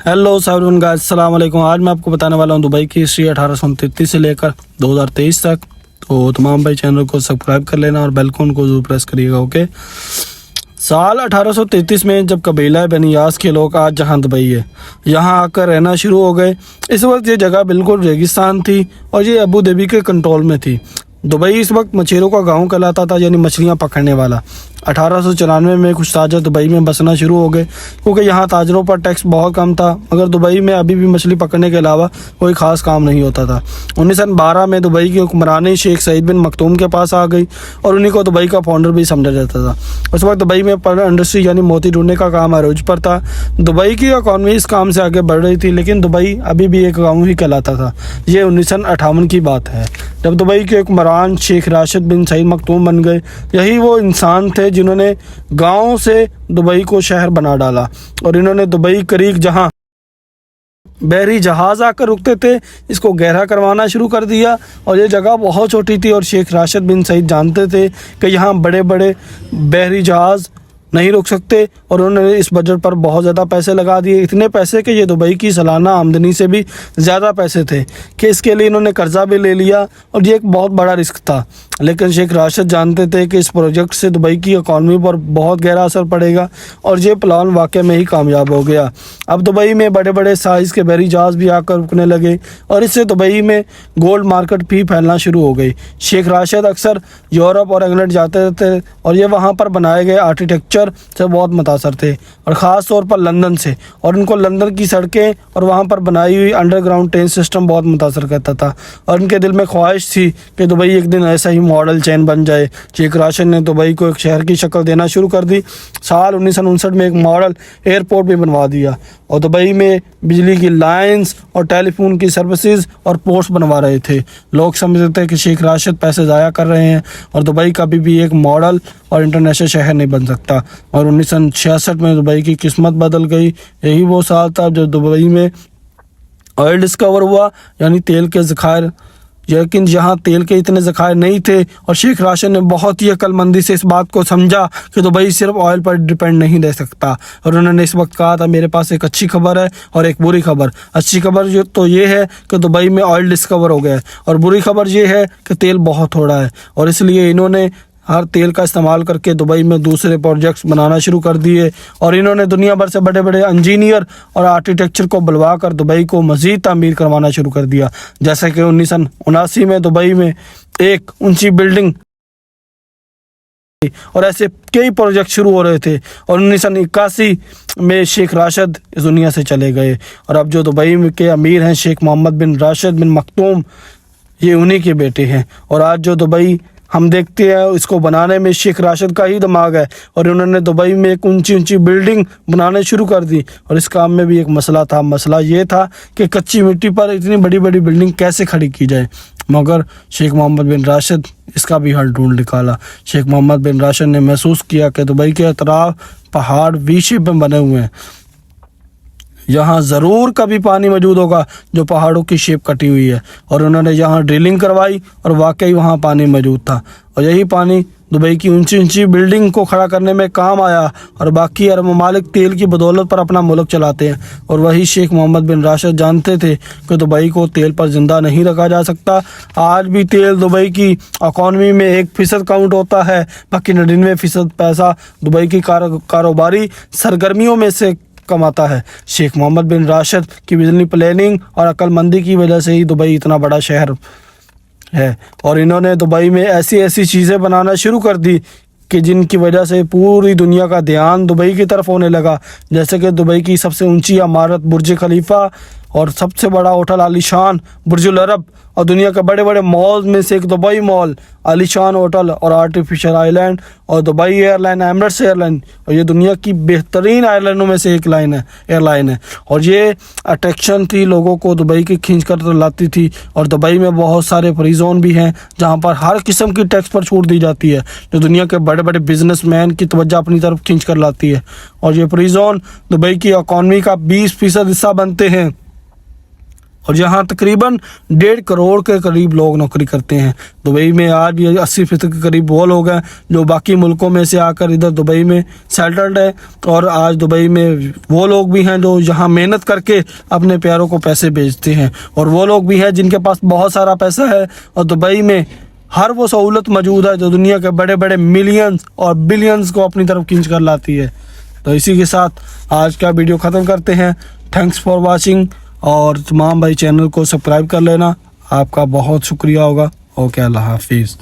Hello साइवन guys, अस्सलाम वालेकुम। आज मैं आपको बताने वाला हूँ दुबई की हिस्ट्री 1833 से लेकर 2023 तक। तो तमाम भाई चैनल को सब्सक्राइब कर लेना और बेल आइकन को जरूर प्रेस करिएगा। ओके। साल 1833 में जब कबीला बनी यास के लोग आज जहाँ दुबई है यहाँ आकर रहना शुरू हो गए। इस वक्त ये जगह बिल्कुल रेगिस्तान थी और ये अबू धाबी के कंट्रोल में थी। दुबई इस वक्त मछेरों का गांव कहलाता था, यानी मछलियां पकड़ने वाला। 1894 में कुछ ताजर दुबई में बसना शुरू हो गए क्योंकि यहाँ ताजरों पर टैक्स बहुत कम था, मगर दुबई में अभी भी मछली पकड़ने के अलावा कोई ख़ास काम नहीं होता था। 1912 में दुबई की हुक्मरानी शेख सईद बिन मखदूम के पास आ गई और उन्हीं को दुबई का फाउंडर भी समझा जाता था। उस वक्त दुबई में पर्ल इंडस्ट्री यानी मोती ढूंढने का काम अरूज पर था। दुबई की इकॉनमी इस काम से आगे बढ़ रही थी, लेकिन दुबई अभी भी एक गाँव ही कहलाता था। ये 1958 की बात है जब दुबई के हुक्मरान शेख राशिद बिन सईद मखदूम बन गए। यही वो इंसान थे जिन्होंने गांव से दुबई को शहर बना डाला और इन्होंने दुबई करीक जहां बहरी जहाज आकर रुकते थे इसको गहरा करवाना शुरू कर दिया। और ये जगह बहुत छोटी थी और शेख राशिद बिन सईद जानते थे कि यहाँ बड़े बड़े बहरी जहाज नहीं रुक सकते और उन्होंने इस बजट पर बहुत ज़्यादा पैसे लगा दिए। इतने पैसे कि ये दुबई की सालाना आमदनी से भी ज़्यादा पैसे थे कि इसके लिए इन्होंने कर्जा भी ले लिया और ये एक बहुत बड़ा रिस्क था। लेकिन शेख राशिद जानते थे कि इस प्रोजेक्ट से दुबई की इकॉनमी पर बहुत गहरा असर पड़ेगा और ये प्लान वाकई में ही कामयाब हो गया। अब दुबई में बड़े बड़े साइज़ के बहरी जहाज भी आकर रुकने लगे और इससे दुबई में गोल्ड मार्केट भी फैलना शुरू हो गई। शेख राशिद अक्सर यूरोप और इंग्लैंड जाते रहते और ये वहाँ पर बनाए गए आर्किटेक्चर से बहुत मुतासर थे और ख़ास तौर पर लंदन से। और उनको लंदन की सड़कें और वहाँ पर बनाई हुई अंडरग्राउंड ट्रेन सिस्टम बहुत मुतासर करता था और उनके दिल में ख्वाहिश थी कि दुबई एक दिन ऐसा ही मॉडल चेन बन जाए। शेख राशिद ने दुबई को एक शहर की शक्ल देना शुरू कर दी। साल 1959 में एक मॉडल एयरपोर्ट भी बनवा दिया और दुबई में बिजली की लाइंस और टेलीफोन की सर्विसेज और पोस्ट बनवा रहे थे। लोग समझते थे कि शेख राशिद पैसे ज़ाया कर रहे हैं और दुबई कभी भी एक मॉडल और इंटरनेशनल शहर नहीं बन सकता। और 1966 में दुबई की किस्मत बदल गई। यही वो साल था जब दुबई में ऑयल डिस्कवर हुआ, यानी तेल के ज़खायर। लेकिन यहाँ तेल के इतने ज़खायर नहीं थे और शेख राशिद ने बहुत ही अक्लमंदी से इस बात को समझा कि दुबई सिर्फ ऑयल पर डिपेंड नहीं रह सकता। और उन्होंने इस वक्त कहा था, मेरे पास एक अच्छी खबर है और एक बुरी खबर। अच्छी खबर जो तो ये है कि दुबई में ऑयल डिस्कवर हो गया है और बुरी खबर ये है कि तेल बहुत थोड़ा है। और इसलिए इन्होंने हर तेल का इस्तेमाल करके दुबई में दूसरे प्रोजेक्ट्स बनाना शुरू कर दिए और इन्होंने दुनिया भर से बड़े बड़े इंजीनियर और आर्किटेक्चर को बुलवा कर दुबई को मज़ीद तामीर करवाना शुरू कर दिया। जैसे कि 1979 में दुबई में एक ऊंची बिल्डिंग और ऐसे कई प्रोजेक्ट शुरू हो रहे थे। और 1981 में शेख राशिद इस दुनिया से चले गए और अब जो दुबई के अमीर हैं शेख मोहम्मद बिन राशिद बिन मखदूम, ये उन्हीं के बेटे हैं। और आज जो दुबई हम देखते हैं इसको बनाने में शेख राशिद का ही दिमाग है और उन्होंने दुबई में एक ऊंची ऊंची बिल्डिंग बनाने शुरू कर दी। और इस काम में भी एक मसला था। मसला ये था कि कच्ची मिट्टी पर इतनी बड़ी बड़ी बिल्डिंग कैसे खड़ी की जाए, मगर शेख मोहम्मद बिन राशिद इसका भी हल ढूंढ निकाला। शेख मोहम्मद बिन राशिद ने महसूस किया कि दुबई के अतराफ पहाड़ वी शेप में बने हुए हैं, यहाँ ज़रूर कभी पानी मौजूद होगा जो पहाड़ों की शेप कटी हुई है। और उन्होंने यहाँ ड्रिलिंग करवाई और वाकई वहाँ पानी मौजूद था और यही पानी दुबई की ऊंची ऊंची बिल्डिंग को खड़ा करने में काम आया। और बाकी अरब ममालिक तेल की बदौलत पर अपना मुल्क चलाते हैं और वही शेख मोहम्मद बिन राशिद जानते थे कि दुबई को तेल पर ज़िंदा नहीं रखा जा सकता। आज भी तेल दुबई की इकॉनमी में 1% काउंट होता है, बाकी 99% पैसा दुबई की कारोबारी सरगर्मियों में से कमाता है। शेख मोहम्मद बिन राशिद की बिजली प्लानिंग और अक्लमंदी की वजह से ही दुबई इतना बड़ा शहर है। और इन्होंने दुबई में ऐसी ऐसी चीज़ें बनाना शुरू कर दी कि जिनकी वजह से पूरी दुनिया का ध्यान दुबई की तरफ होने लगा। जैसे कि दुबई की सबसे ऊंची इमारत बुर्ज खलीफा और सबसे बड़ा होटल आलीशान बुर्जुल अरब और दुनिया के बड़े बड़े मॉल में से एक दुबई मॉल, आलीशान होटल और आर्टिफिशियल आइलैंड और दुबई एयरलाइन, एमिरेट्स एयरलाइन। और ये दुनिया की बेहतरीन एयरलाइनों में से एक एयरलाइन है। और ये अट्रैक्शन थी, लोगों को दुबई की खींच कर तो लाती थी। और दुबई में बहुत सारे फ्री जोन भी हैं जहाँ पर हर किस्म की टैक्स पर छूट दी जाती है, जो दुनिया के बड़े बड़े बिजनेसमैन की तवज्जो अपनी तरफ खींच कर लाती है। और ये फ्री जोन दुबई की इकॉनमी का 20% हिस्सा बनते हैं। اور یہاں تقریباً 1.5 کروڑ کے قریب لوگ نوکری کرتے ہیں۔ دبئی میں آج بھی 80% کے قریب وہ لوگ ہیں جو باقی ملکوں میں سے آ کر ادھر دبئی میں سیٹلڈ ہے، اور آج دبئی میں وہ لوگ بھی ہیں جو یہاں محنت کر کے اپنے پیاروں کو پیسے بھیجتے ہیں، اور وہ لوگ بھی ہیں جن کے پاس بہت سارا پیسہ ہے، اور دبئی میں ہر وہ سہولت موجود ہے جو دنیا کے بڑے بڑے ملینز اور بلینز کو اپنی طرف کھینچ کر لاتی ہے۔ تو اسی کے ساتھ آج کا ویڈیو ختم کرتے ہیں۔ تھینکس فار واچنگ، اور تمام بھائی چینل کو سبسکرائب کر لینا، آپ کا بہت شکریہ ہوگا۔ اوکے، اللہ حافظ۔